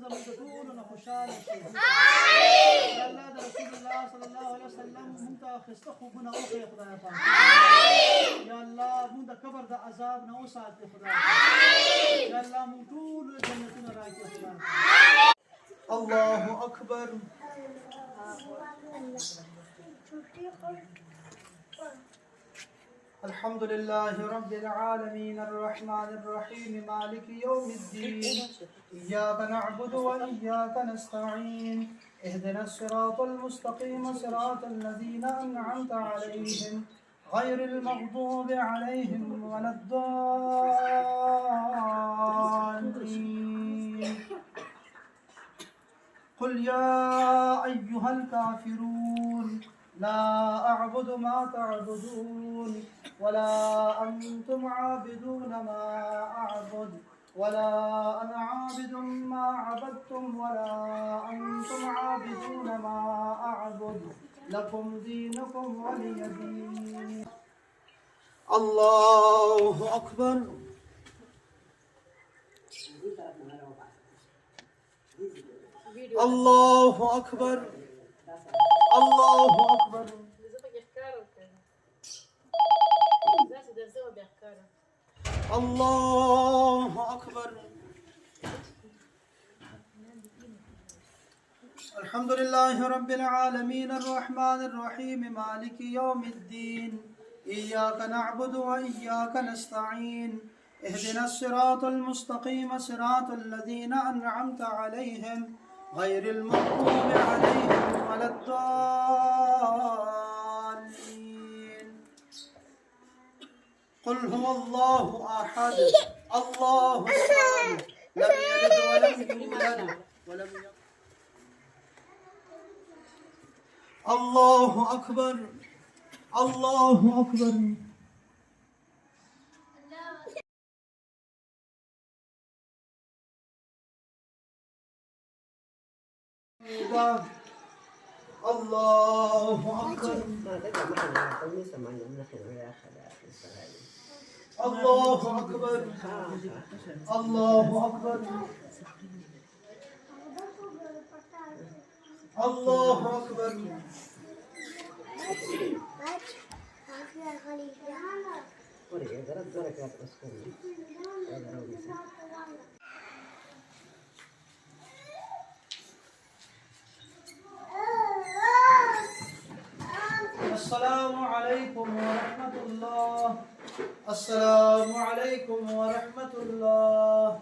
زمون ټولو خوشاله شي. یا الله د رسول الله صلی الله علیه وسلم مونږ ته ښایسته خوبونه وښیي خدای پاک. یا الله مونږ د قبر د عذاب نه وساتې خدای. یا الله مونږ ټولو جنتونه راکړي خدای. الله اکبر. الحمد لله رب العالمين الرحمن الرحيم مالك يوم الدين إياك نعبد وإياك نستعين اهدنا الصراط المستقيم صراط الذين أنعمت عليهم غير المغضوب عليهم ولا الضالين. قل يا أيها الكافرون لا أعبد ما تعبدون ولا أنتم عابدون ما أعبد ولا أنا عابد ما عبدتم ولا أنتم عابدون ما أعبد لكم دينكم ولي دين. الله أكبر. الله أكبر. الله أكبر. الله أكبر. الحمد لله رب العالمين الرحمن الرحيم مالك يوم الدين إياك نعبد وإياك نستعين اهدنا الصراط المستقيم صراط الذين أنعمت عليهم غير المغضوب عليهم ولا الضالين. قل هو الله أحد الله الصمد لم يلد ولم يولد ولم يكن. الله أكبر. الله أكبر. الله أكبر. الله أكبر. الله أكبر. الله أكبر. السلام عليكم ورحمة الله. السلام عليكم ورحمة الله.